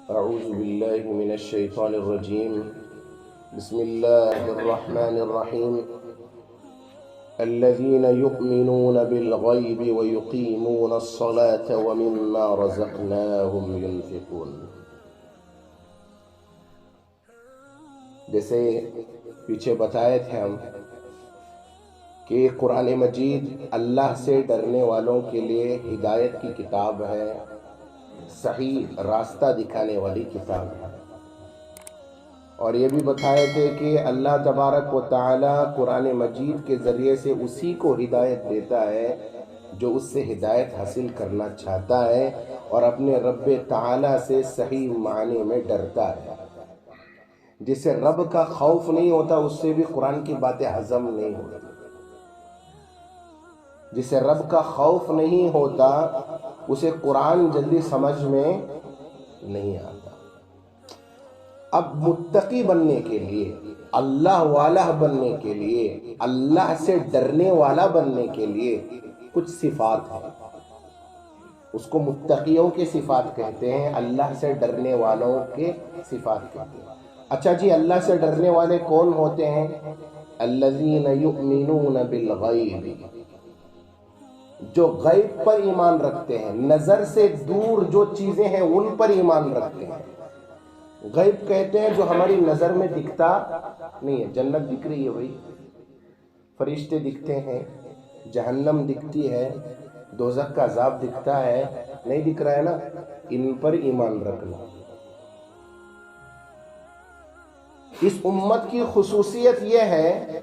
أعوذ بالله من الشيطان الرجيم بسم الله الرحمن الرحيم الذين يؤمنون بالغيب ويقيمون الصلاة ومما رزقناهم ينفقون. جیسے پیچھے بتائے تھے ہم کہ قرآن مجید اللہ سے ڈرنے والوں کے لیے ہدایت کی کتاب ہے، صحیح راستہ دکھانے والی کتاب ہے. اور یہ بھی بتائے تھے کہ اللہ تبارک و تعالی قرآن مجید کے ذریعے سے اسی کو ہدایت دیتا ہے جو اس سے ہدایت حاصل کرنا چاہتا ہے اور اپنے رب تعالی سے صحیح معنی میں ڈرتا ہے. جسے رب کا خوف نہیں ہوتا اس سے بھی قرآن کی باتیں ہضم نہیں ہوتی. جسے رب کا خوف نہیں ہوتا اسے قرآن جلدی سمجھ میں نہیں آتا. اب متقی بننے کے لیے، اللہ والا بننے کے لیے، اللہ سے ڈرنے والا بننے کے لیے کچھ صفات ہیں. اس کو متقیوں کے صفات کہتے ہیں، اللہ سے ڈرنے والوں کے صفات کہتے ہیں. اچھا جی، اللہ سے ڈرنے والے کون ہوتے ہیں؟ الذین یؤمنون بالغیب، جو غیب پر ایمان رکھتے ہیں، نظر سے دور جو چیزیں ہیں ان پر ایمان رکھتے ہیں. غیب کہتے ہیں جو ہماری نظر میں دکھتا نہیں ہے. جنت دکھ رہی ہے بھائی، فرشتے دکھتے ہیں، جہنم دکھتی ہے، دوزخ کا عذاب دکھتا ہے، نہیں دکھ رہا ہے نا، ان پر ایمان رکھنا. اس امت کی خصوصیت یہ ہے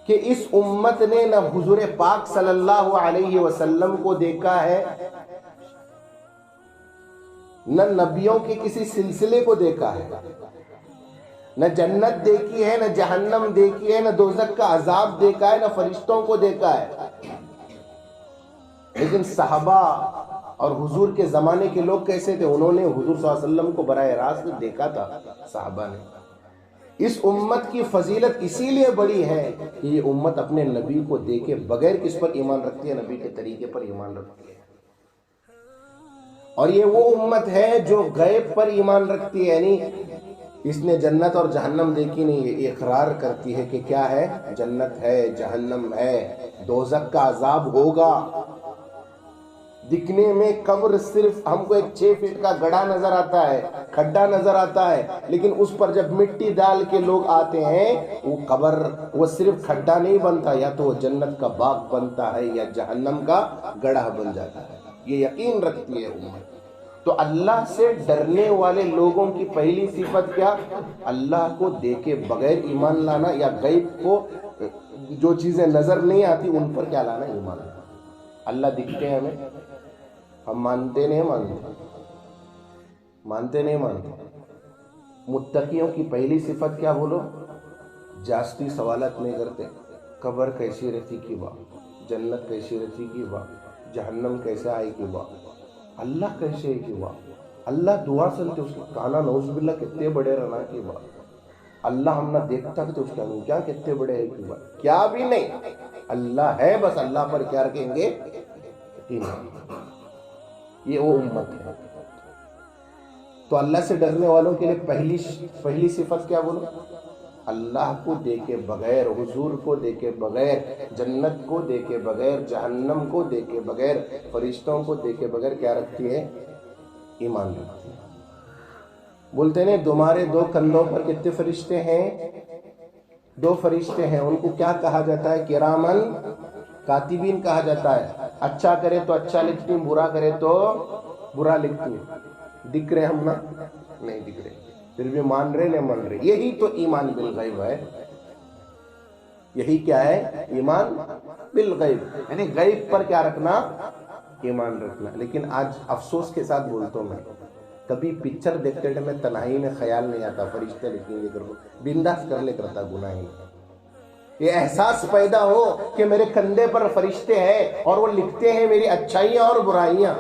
کہ اس امت نے نہ حضور پاک صلی اللہ علیہ وسلم کو دیکھا ہے، نہ نبیوں کے کسی سلسلے کو دیکھا ہے، نہ جنت دیکھی ہے، نہ جہنم دیکھی ہے، نہ دوزخ کا عذاب دیکھا ہے، نہ فرشتوں کو دیکھا ہے. لیکن صحابہ اور حضور کے زمانے کے لوگ کیسے تھے؟ انہوں نے حضور صلی اللہ علیہ وسلم کو براہ راست دیکھا تھا. صحابہ نے. اس امت کی فضیلت اسی لیے بڑی ہے کہ یہ امت اپنے نبی کو دیکھے بغیر کس پر ایمان رکھتی ہے؟ نبی کے طریقے پر ایمان رکھتی ہے. اور یہ وہ امت ہے جو غیب پر ایمان رکھتی ہے، یعنی اس نے جنت اور جہنم دیکھی نہیں، یہ اقرار کرتی ہے کہ کیا ہے؟ جنت ہے، جہنم ہے، دوزخ کا عذاب ہوگا. دکھنے میں قبر صرف ہم کو ایک 6 فٹ کا گڑھا نظر آتا ہے، کھڈا نظر آتا ہے، لیکن اس پر جب مٹی ڈال کے لوگ آتے ہیں وہ قبر، وہ صرف کھڈا نہیں بنتا، یا تو وہ جنت کا باغ بنتا ہے یا جہنم کا گڑھا بن جاتا ہے. یہ یقین رکھتی ہے امت. تو اللہ سے ڈرنے والے لوگوں کی پہلی صفت کیا؟ اللہ کو دیکھے بغیر ایمان لانا، یا غیب کو جو چیزیں نظر نہیں آتی ان پر کیا لانا؟ ایمان لانا. اللہ دکھتے ہیں ہمیں، ہم مانتے نہیں مانتے. متقیوں کی پہلی صفت کیا بولو؟ جاستی سوالات نہیں کرتے. قبر کیسی رہتی کی بات، جنت کیسی رہتی کی بات، جہنم کیسے آئے کی بات، اللہ کیسے ہے کی بات. اللہ دعا سنتے اس کا کانا نعوذ باللہ کتنے بڑے رہنا کی بات. اللہ ہم نہ دیکھتا کہ اس کا کیا کتنے بڑے ہے کی بات. کیا بھی نہیں، اللہ ہے، بس اللہ پر کیا رکھیں گے؟ یہ وہ امت ہے. تو اللہ سے ڈرنے والوں کے لیے پہلی صفت کیا بولو؟ اللہ کو دیکھے بغیر، حضور کو دیکھے بغیر، جنت کو دیکھے بغیر، جہنم کو دیکھے بغیر، فرشتوں کو دیکھے بغیر کیا رکھتی ہے؟ ایمان رکھتی ہے. بولتے ہیں تمہارے 2 کندھوں پر کتنے فرشتے ہیں؟ 2 فرشتے ہیں. ان کو کیا کہا جاتا ہے؟ کرامن کاتبین کہا جاتا ہے. اچھا کرے تو اچھا لکھتی، برا کرے تو برا لکھتی. دکھ رہے ہم نا؟ نہیں دکھ رہے، پھر بھی مان رہے نہیں مان رہے. یہی تو ایمان بالغیب ہے. یہی کیا ہے؟ ایمان بالغیب، یعنی غیب پر کیا رکھنا؟ ایمان رکھنا. لیکن آج افسوس کے ساتھ بولتا ہوں، میں کبھی پکچر دیکھتے ٹائم میں تنہائی میں خیال نہیں آتا فرشتے لکھیں گے کرو، بنداس کر لے کرتا گناہ ہی. یہ احساس پیدا ہو کہ میرے کندھے پر فرشتے ہیں اور وہ لکھتے ہیں میری اچھائیاں اور برائیاں.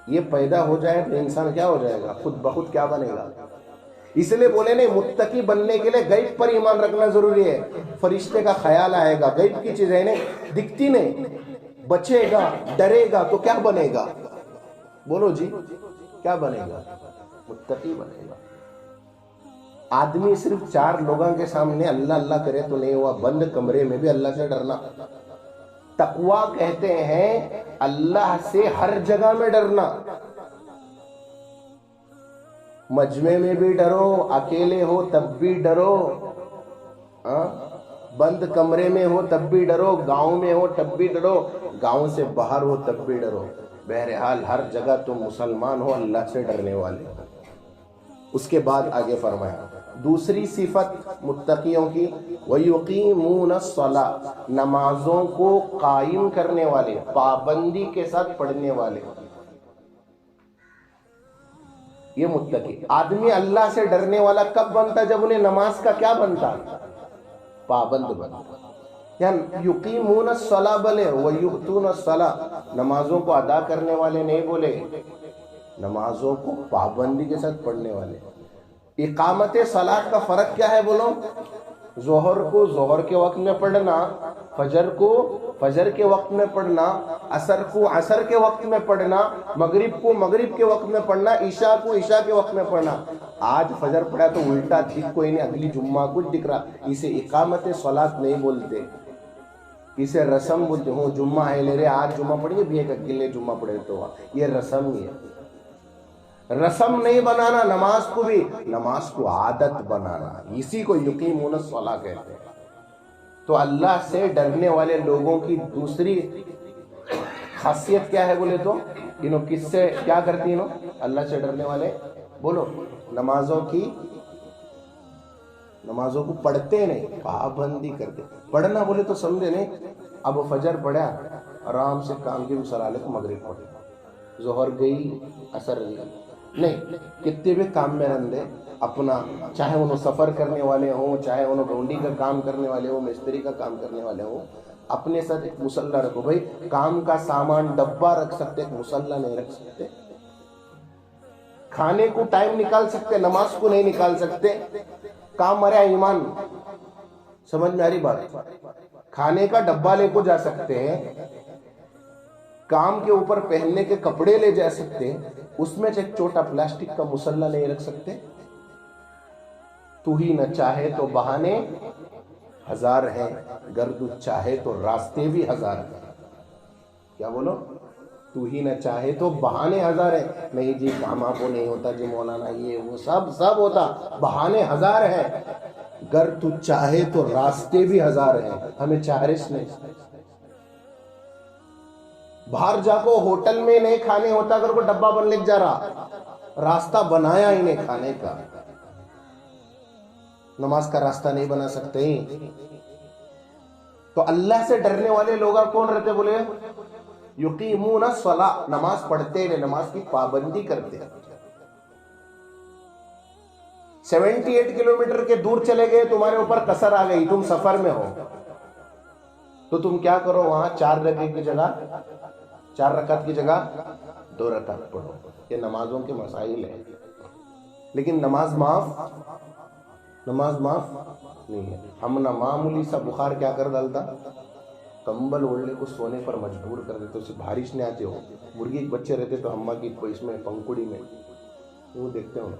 یہ پیدا ہو جائے تو انسان کیا ہو جائے گا؟ خود بخود کیا بنے گا؟ اس لیے بولے نہیں، متقی بننے کے لیے غیب پر ایمان رکھنا ضروری ہے. فرشتے کا خیال آئے گا، غیب کی چیزیں نہیں دکھتی نہیں، بچے گا، ڈرے گا تو کیا بنے گا؟ بولو جی، کیا بنے گا؟ متقی بنے گا. آدمی صرف 4 لوگوں کے سامنے اللہ اللہ کرے تو نہیں ہوا, بند کمرے میں بھی اللہ سے ڈرنا. تقویٰ کہتے ہیں اللہ سے ہر جگہ میں ڈرنا. مجمع میں بھی ڈرو, اکیلے ہو تب بھی ڈرو, بند کمرے میں ہو تب بھی ڈرو, گاؤں میں ہو تب بھی ڈرو, گاؤں سے باہر ہو تب بھی ڈرو. بہرحال ہر جگہ تم مسلمان ہو, اللہ سے ڈرنے والے. اس کے بعد آگے فرمایا دوسری صفت متقیوں کی, وَيُقِيمُونَ الصَّلَاةَ, نمازوں کو قائم کرنے والے, پابندی کے ساتھ پڑھنے والے. یہ متقی. آدمی اللہ سے ڈرنے والا کب بنتا؟ جب انہیں نماز کا کیا بنتا؟ پابند بنتا. یعنی یقیمون الصلاۃ بولے, ویؤتون الصلاۃ, نمازوں کو ادا کرنے والے نہیں بولے, نمازوں کو پابندی کے ساتھ پڑھنے والے. اقامت صلاۃ کا فرق کیا ہے بولو؟ ظہر کو ظہر کے وقت میں پڑھنا, فجر کو فجر کے وقت میں پڑھنا, عصر کو عصر کے وقت میں پڑھنا, مغرب کو مغرب کے وقت میں پڑھنا, عشاء کو عشاء کے وقت میں پڑھنا. آج فجر پڑھا تو الٹا دکھ کوئی نہیں, اگلی جمعہ کچھ دکھ رہا. اسے اقامت صلاۃ نہیں بولتے, اسے رسم بولتے. ہوں جمعہ ہے لے رہے, آج جمعہ پڑھیں گے بھی ایک اگلے جمعہ پڑھے تو یہ رسم ہی ہے. رسم نہیں بنانا نماز کو بھی, نماز کو عادت بنانا, اسی کو یقیمون الصلاۃ کہتے ہیں. تو اللہ سے ڈرنے والے لوگوں کی دوسری خاصیت کیا ہے بولے تو, انہوں کس سے کیا کرتی انہوں؟ اللہ سے ڈرنے والے بولو نمازوں کو پڑھتے نہیں, پابندی کرتے. پڑھنا بولے تو سمجھے نہیں, اب فجر پڑھا آرام سے کام کی مسلالے کو, مغرب پڑھے, ظہر گئی عصر گئی نہیں, کتنے بھی کام میں رندے اپنا, چاہے انہوں سفر کرنے والے ہوں, چاہے انہوں گونڈی کا کام کرنے والے ہوں, مستری کا کام کرنے والے ہوں, اپنے ساتھ ایک مصلی رکھو. بھائی کام کا سامان ڈبہ رکھ سکتے, ایک مصلی نہیں رکھ سکتے. کھانے کو ٹائم نکال سکتے, نماز کو نہیں نکال سکتے. کام مریا ایمان, سمجھ میں آ رہی بات؟ کھانے کا ڈبہ لے کو جا سکتے ہیں, کام کے اوپر پہننے کے کپڑے لے جا سکتے, اس میں ایک چھوٹا پلاسٹک کا مصلی نہیں رکھ سکتے. تو ہی نہ چاہے تو بہانے ہزار ہیں, گر تو چاہے تو راستے بھی ہزار ہیں. کیا بولو؟ تو ہی نہ چاہے تو بہانے ہزار ہیں. نہیں جی کام آپ کو نہیں ہوتا جی مولانا, یہ وہ سب ہوتا, بہانے ہزار ہیں. گر تو چاہے تو راستے بھی ہزار ہیں, ہمیں چارش نہیں. باہر جا کو ہوٹل میں نہیں کھانے ہوتا, اگر کو ڈبہ بن لے جا رہا, راستہ بنایا ہی نہیں کھانے کا. نماز کا راستہ نہیں بنا سکتے. تو اللہ سے ڈرنے والے لوگ کون رہتے بولے؟ یقیمون الصلاۃ, نماز پڑھتے ہیں, نماز کی پابندی کرتے ہیں. 78 کلومیٹر کے دور چلے گئے, تمہارے اوپر قصر آ گئی, تم سفر میں ہو, تو تم کیا کرو, وہاں 4 رکعت کی جگہ 2 رکعت پڑھو. یہ نمازوں کے مسائل ہیں. لیکن نماز معاف نہیں ہے. ہم نہ معمولی سا بخار کیا کر ڈالتا, کمبل اوڑھنے کو سونے پر مجبور کر دیتے. اسے بارش نہیں آتے ہو, مرغی کے بچے رہتے تو ہمہ کی اس میں پنکھڑی میں وہ دیکھتے ہو,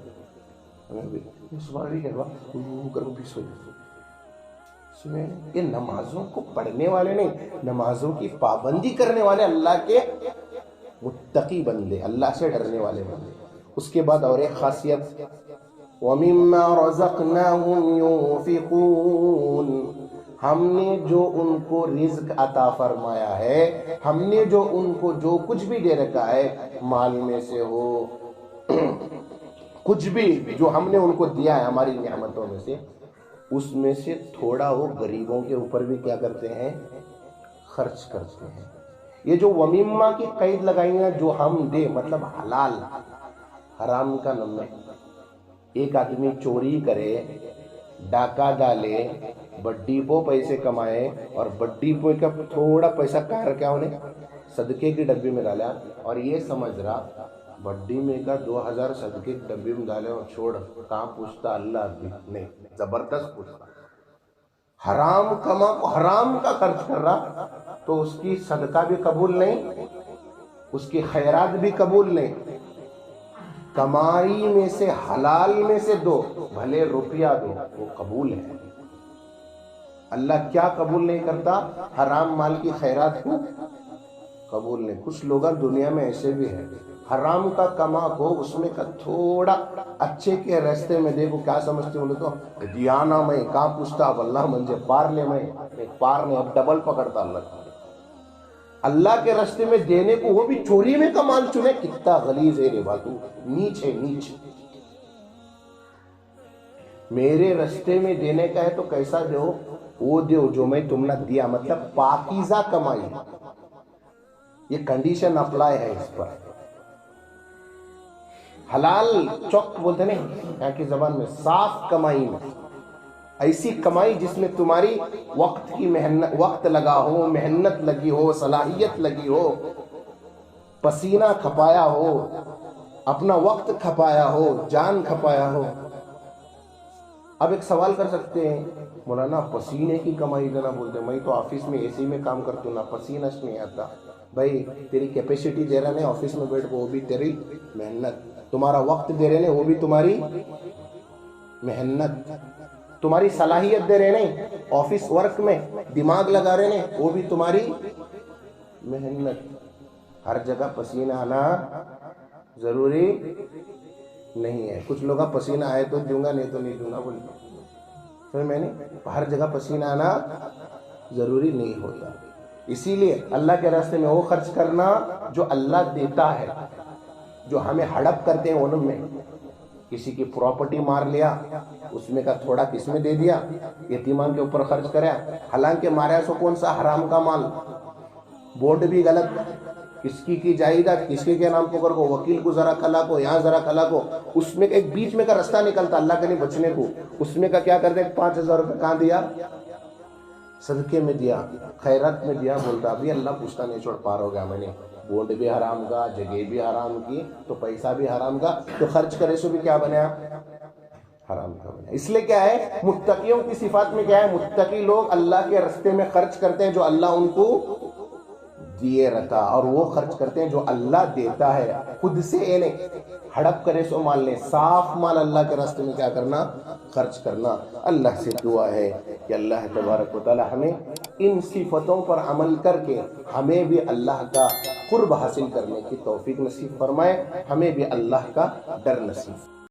یہ نمازوں کو پڑھنے والے نہیں, نمازوں کی پابندی کرنے والے اللہ کے متقی بندے, اللہ سے ڈرنے والے بندے. اس کے بعد اور ایک خاصیت, وَمِمَّا رَزَقْنَاهُمْ يُنْفِقُونَ, ہم نے جو ان کو رزق عطا فرمایا ہے, ہم نے جو ان کو جو کچھ بھی دے رکھا ہے, مال میں سے ہو, کچھ بھی جو ہم نے ان کو دیا ہے ہماری نعمتوں میں سے, اس میں سے تھوڑا وہ غریبوں کے اوپر بھی کیا کرتے ہیں, خرچ کرتے ہیں. یہ جو ومیمہ کی قید لگائی ہیں, جو ہم دے مطلب حلال, حرام کا نم ہے. ایک آدمی چوری کرے, ڈاکہ ڈالے, بڈی پو پیسے کمائے, اور بڈی پو کا تھوڑا پیسہ کہاں رکھا انہیں, صدقے کی ڈبی میں ڈالا, اور یہ سمجھ رہا بڈی میں کا 2000 صدقے کی ڈبی میں ڈالے اور چھوڑ, کہاں پوچھتا اللہ بھی نہیں, زبردست پوچھتا. حرام کما کو حرام کا خرچ کر رہا, تو اس کی صدقہ بھی قبول نہیں, اس کی خیرات بھی قبول نہیں. کمائی میں سے حلال میں سے دو، بھلے روپیہ دو، وہ قبول ہے۔ اللہ کیا قبول نہیں کرتا؟ حرام مال کی خیرات کو قبول نہیں۔ کچھ لوگ دنیا میں ایسے بھی ہیں، حرام کا کما کو اس میں کا تھوڑا اچھے کے راستے میں دیکھو، کیا سمجھتے بولے تو دیا نا میں کہاں پوچھتا، اب اللہ منجھے پار لے، میں پار نہیں، اب ڈبل پکڑتا اللہ کے راستے میں دینے کو، وہ بھی چوری میں کا مال چنے، کتنا غلیظ ہے رے باتو، نیچ ہے نیچ۔ میرے راستے میں دینے کا ہے تو کیسا دو؟ وہ دیو جو میں تم نے دیا، مطلب پاکیزہ کمائی، یہ کنڈیشن اپلائی ہے اس پر۔ حلال چوک بولتے نہیں یہاں کی زبان میں، صاف کمائی میں، ایسی کمائی جس میں تمہاری وقت کی محنت، وقت لگا ہو، محنت لگی ہو، صلاحیت لگی ہو، پسینہ کھپایا ہو، اپنا وقت کھپایا ہو، جان کھپایا ہو۔ اب ایک سوال کر سکتے ہیں، مولانا پسینے کی کمائی دینا بولتے ہیں، میں تو آفس میں اے سی میں کام کرتا ہوں نا، پسینہ نہیں آتا۔ بھائی تیری کیپیسٹی دے رہا نہیں آفس میں بیٹھ کو، وہ بھی تیری محنت، تمہارا وقت دے رہے نہیں وہ بھی تمہاری محنت، تمہاری صلاحیت دے رہے نہیں آفس ورک میں دماغ لگا رہے نہیں وہ بھی تمہاری محنت۔ ہر جگہ پسینہ آنا ضروری نہیں ہے۔ کچھ لوگ پسینہ آئے تو دوں گا، نہیں تو نہیں دوں گا بولتے، میں نے ہر جگہ پسینہ آنا ضروری نہیں ہوتا۔ اسی لیے اللہ کے راستے میں وہ خرچ کرنا جو اللہ دیتا ہے، جو ہمیں ہڑپ کرتے ہیں ان میں، کسی کی پراپرٹی مار لیا اس میں کا تھوڑا کس میں دے دیا، یتیمان کے اوپر خرچ کریا، حالانکہ ماریا سو کون سا حرام کا مال، بورڈ بھی غلط، کس کی جائیداد کس کے نام پکڑ کو، وکیل کو ذرا کھلا کو، یہاں ذرا کھلا کو، اس میں ایک بیچ میں کا رستہ نکلتا اللہ کے لیے بچنے کو، اس میں کا کیا کرتے 5,000 روپے کہاں دیا، صدقے میں دیا، خیرات میں دیا، بولتا ابھی اللہ پوچھتا نہیں، چھوڑ پار ہو گیا میں نے، بونڈ بھی حرام کا، جگہ بھی حرام کی، تو پیسہ بھی حرام کا، تو خرچ کرے سو بھی کیا بنیا، حرام کا بنیا۔ اس لیے کیا ہے، متقیوں کی صفات میں کیا ہے، متقی لوگ اللہ کے راستے میں خرچ کرتے ہیں جو اللہ ان کو دیے رہتا، اور وہ خرچ کرتے ہیں جو اللہ دیتا ہے، خود سے نہیں ہڑپ کرے سو مال نہیں، صاف مال اللہ کے راستے میں کیا کرنا، خرچ کرنا۔ اللہ سے دعا ہے کہ اللہ تبارک و تعالی ہمیں ان صفتوں پر عمل کر کے ہمیں بھی اللہ کا قرب حاصل کرنے کی توفیق نصیب فرمائے، ہمیں بھی اللہ کا ڈر نصیب